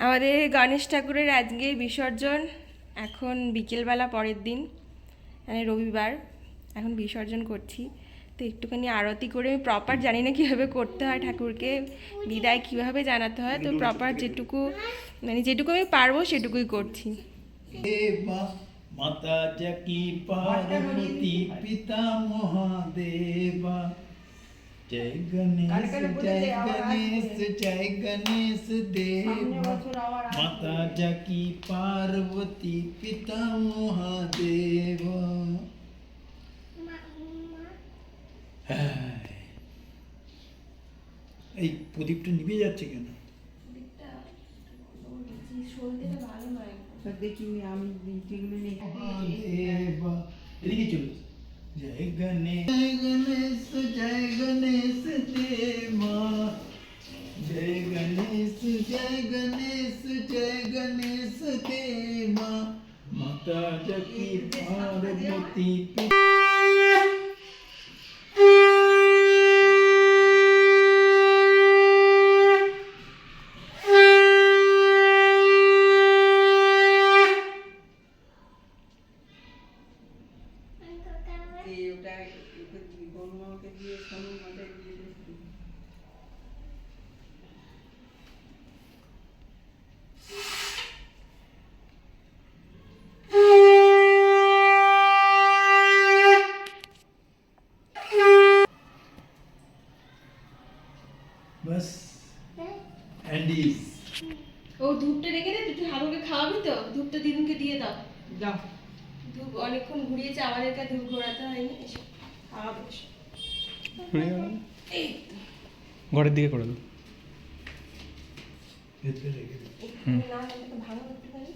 আমাদের গণেশ ঠাকুরের আজকে বিসর্জন। এখন বিকেলবেলা, পরের দিন মানে রবিবার, এখন বিসর্জন করছি। তো একটুখানি আরতি করে, আমি প্রপার জানি না কীভাবে করতে হয়, ঠাকুরকে বিদায় কীভাবে জানাতে হয়, তো প্রপার যেটুকু মানে যেটুকু আমি পারবো সেটুকুই করছি। মাতা জাকি পার্বতী পিতা মহাদেবা জয় গণেশ জয় গণেশ জয় গণেশ দেবা মাতা জাকি পার্বতী পিতা মহাদেবা। এই প্রদীপটা নিভে যাচ্ছে কেন? দেখিনি আমি এদিকে চলো। জয় গণেশ জয় গণেশ জয় গণেশ দেবা জয় গণেশ জয় গণেশ জয় গণেশ দেবা মাতা জাকি পার্বতী बस एंडीज। ও ধূপটা রেখে দে, তুই ঠাকুরকে খাওয়াবি তো? ধূপটা দিদুনকে দিয়ে দাও। যাও, ধূপ অনেকক্ষণ ঘুরিয়েছে, আমাদেরকে ধূপ ঘোরাতে হয়নি। এসে খাওয়াবো। এই ঘরের দিকে করে দাও। ভেতরে রেখে দে। না তো ভালো একটুখানি,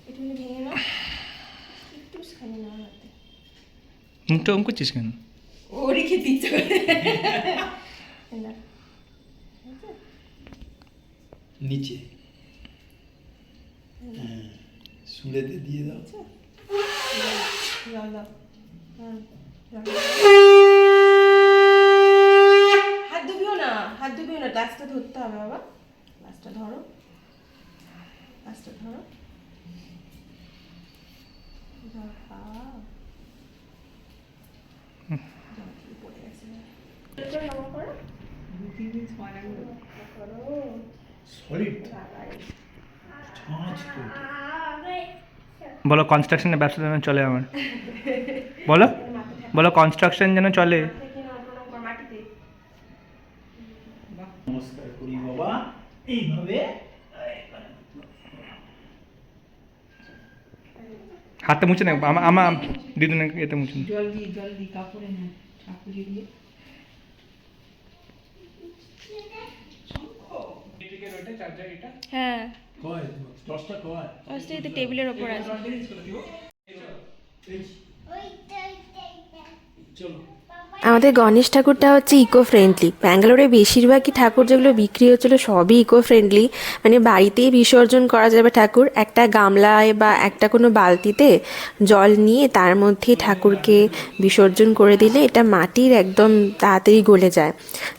একটুখানি ভেঙে নাও, একটুখানি না হাতে। মুখটা অঙ্ক করছিস কেন? ও রেখে দিচ্ছে না नीचे सुड़ेते दिए दाओ। हाथ धुबियो ना, हाथ धुबियो ना, ग्लासটা ধরতে হবে বাবা। গ্লাসটা ধরো, গ্লাসটা ধরো। পড়ে গেছে। सॉलिड छाछ तो বলো কনস্ট্রাকশনের ব্যবসা যেন চলে আমার। বলো বলো কনস্ট্রাকশন যেন চলে। নমস্কার করি বাবা এইভাবে। হাতে মুছে নেব আমার দিদুনের এতে মুছে নেব। জল দি কাপড়ে না ঠাকুরে দিয়ে হ্যাঁ, কয় দশটা কয় অবশ্যই তো টেবিলের ওপর আছে। চলো। আমাদের গণেশ ঠাকুরটা হচ্ছে ইকো ফ্রেন্ডলি। ব্যাঙ্গালোরে বেশিরভাগই ঠাকুর যেগুলো বিক্রি হচ্ছিলো সবই ইকো ফ্রেন্ডলি, মানে বাড়িতেই বিসর্জন করা যাবে ঠাকুর। একটা গামলায় বা একটা কোনো বালতিতে জল নিয়ে তার মধ্যে ঠাকুরকে বিসর্জন করে দিলে এটা মাটির একদম তাড়াতাড়ি গলে যায়।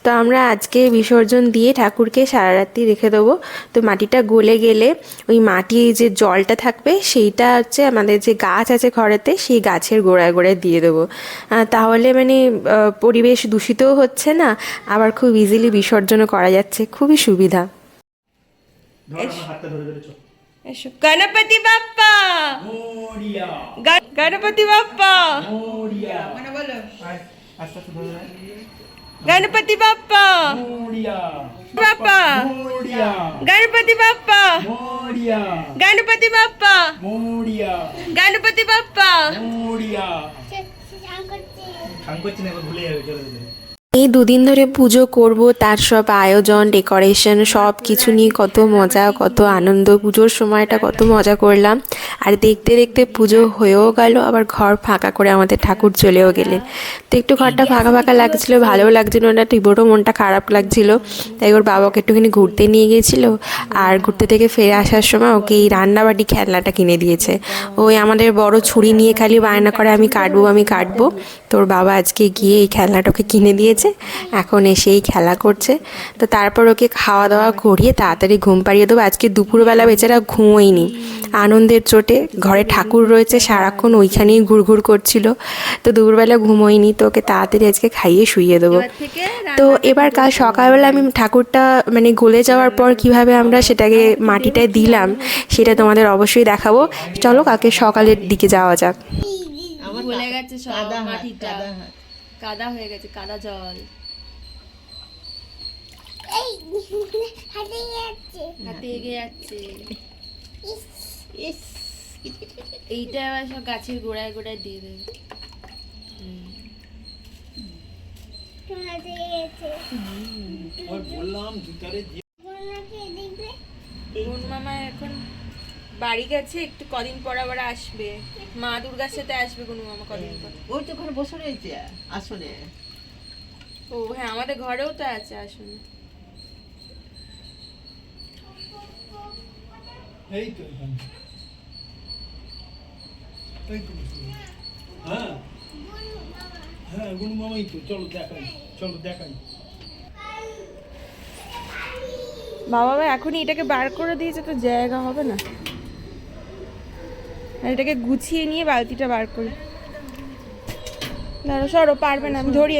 তো আমরা আজকে বিসর্জন দিয়ে ঠাকুরকে সারা রাত্রি রেখে দেবো। তো মাটিটা গলে গেলে ওই মাটির যে জলটা থাকবে সেইটা হচ্ছে আমাদের যে গাছ আছে ঘরেতে, সেই গাছের গোড়ায় গোড়ায় দিয়ে দেবো। তাহলে মানে পরিবেশ দূষিতও হচ্ছে না, আবার খুব ইজিলি বিসর্জনও করা যাচ্ছে, খুবই সুবিধা। এসো গণপতি বাপ্পা মোরিয়া গণপতি বাপ্পা মোরিয়া মানে বলো আস্তে আস্তে ধরে Ganapati Bappa Moria Bappa Moria Ganapati Bappa Moria Ganapati Bappa Moria Ganapati Bappa Moria. খান করছি না, ভুলে যাবে। চলে যাবে। এই দুদিন ধরে পুজো করব, তার সব আয়োজন ডেকোরেশন সব কিছু নিয়ে কত মজা, কত আনন্দ। পুজোর সময়টা কত মজা করলাম, আর দেখতে দেখতে পুজো হয়েও গেল, আবার ঘর ফাঁকা করে আমাদের ঠাকুর চলেও গেলেন। তো একটু ঘরটা ফাঁকা ফাঁকা লাগছিল, ভালোও লাগছিল না, টিবোরও মনটা খারাপ লাগছিল। তাই ওর বাবাকে একটুখানি ঘুরতে নিয়ে গিয়েছিলো, আর ঘুরতে থেকে ফিরে আসার সময় ওকে এই রান্নাবাটি খেলনাটা কিনে দিয়েছে। ওই আমাদের বড় ছুরি নিয়ে খালি বায়না করে আমি কাটবো আমি কাটবো। তোর বাবা আজকে গিয়ে এই খেলনাটাকে কিনে দিয়েছে, গেছে, এখন এসেই খেলা করছে। তো তারপর ওকে খাওয়া দাওয়া করিয়ে তাড়াতাড়ি ঘুম পাড়িয়ে দেবো। আজকে দুপুরবেলা বেচারা ঘুমোয়নি, আনন্দের চোটে। ঘরে ঠাকুর রয়েছে, সারাক্ষণ ওইখানেই ঘুরঘুর করছিল, তো দুপুরবেলা ঘুমোয়নি। তো ওকে তাড়াতাড়ি আজকে খাইয়ে শুইয়ে দেবো। এবার থেকে তো এবার কাল সকালবেলা আমি ঠাকুরটা মানে গলে যাওয়ার পর কিভাবে আমরা সেটাকে মাটিটায় দিলাম সেটা তোমাদের অবশ্যই দেখাবো। চলো কালকে সকালের দিকে যাওয়া যাক। গলে গেছে সব মাটিটা, কাদা হয়ে গেছে, কাদা জল হাতে এগিয়ে যাচ্ছে। এইটা আবার সব গাছের গোড়ায় গোড়ায় দিয়ে দেবে। বোন মামা এখন বাড়ি গেছে, একটু কদিন পর আবার আসবে। মা দুর্গার সাথে আসবে গুনু মামা কদিন পর। ওই তো ওখানে বসে রয়েছে আসলে। ও হ্যাঁ, আমাদের ঘরেও তো আছে আসলে। এই তো এখানে। এই তো হ্যাঁ হ্যাঁ, গুনু মামাই তো। চলো দেখাই, চলো দেখাই। বাবা এখনই এটাকে বার করে দিয়েছে, তো জায়গা হবে না। আর এটাকে গুছিয়ে নিয়ে বালতিটা বার করি। দাঁড়ো, সরো, পারবে না। আমি ধরি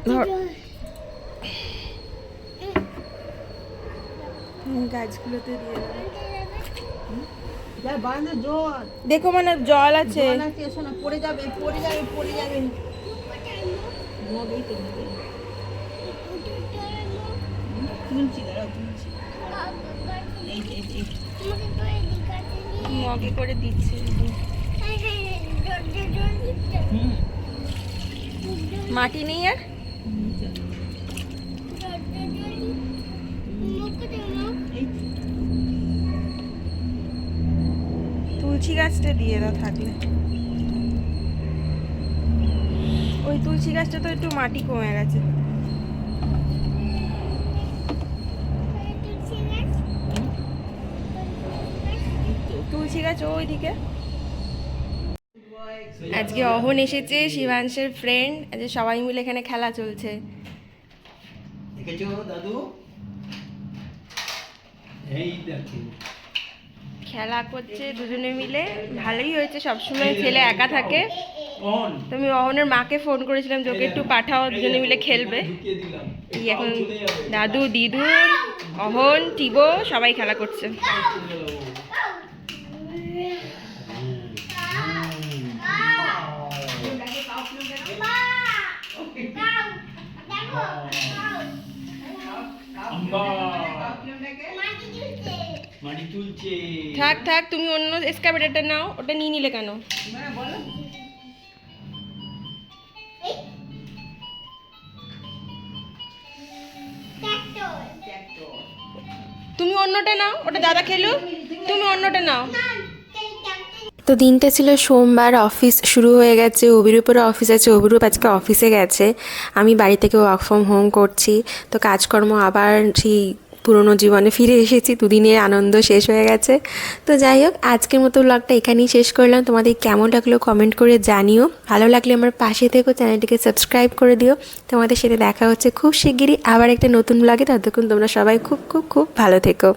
ধর। গাছগুলোতে দিয়ে দেবো। বারান্দা জল দেখো মানে জল আছে। জল আছে, এসো না, পড়ে যাবে পড়ে যাবে পড়ে যাবে। মগেই তো মগে তুলছি, দাঁড়াও তুলছি। এই যে এই মগে করে দিচ্ছে। মাটি নেই আর। তুলসী গাছটা দিয়ে দাও থাকলে। ওই তুলসী গাছটা তো একটু মাটি কমে গেছে। তুলসী গাছ ওইদিকে। আজকে অহন এসেছে, শিবাংশের ফ্রেন্ড। আজকে সবাই মিলে এখানে খেলা চলছে। দেখেছো দাদু? এই দেখো খেলা করছে দুজনে মিলে, ভালোই হয়েছে। সবসময় ছেলে একা থাকে। অন তুমি অহনের মাকে ফোন করেছিলাম যে ওকে একটু পাঠাও, দুজনে মিলে খেলবে। ঢুকিয়ে দিলাম। এই এখন দাদু, দিদুন, অহন, টিবো সবাই খেলা করছে। মাটি তুলছে। থাক থাক, তুমি অন্য এক্সকাভেটরটা নাও, ওটা নিয়ে নিলে কেন? বলো। তুমি অন্যটা নাও, ওটা দাদা খেলো, তুমি অন্যটা নাও। তো দিনটা ছিল সোমবার, অফিস শুরু হয়ে গেছে। অভিরূপেরও অফিস আছে, অভিরূপ আজকে অফিসে গেছে। আমি বাড়ি থেকে ওয়ার্ক ফ্রম হোম করছি। তো কাজকর্ম আবার সেই পুরনো জীবনে ফিরে এসেছি। দুদিনের আনন্দ শেষ হয়ে গেছে। তো যাই হোক, আজকের মতো ব্লগটা এখানেই শেষ করলাম। তোমাদের কেমন লাগলো কমেন্ট করে জানিও। ভালো লাগলে আমার পাশে থেকো, চ্যানেলটিকে সাবস্ক্রাইব করে দিও। তোমাদের সাথে দেখা হচ্ছে খুব শিগগিরই আবার একটা নতুন ব্লগে। ততক্ষণ তোমরা সবাই খুব খুব খুব ভালো থেকো।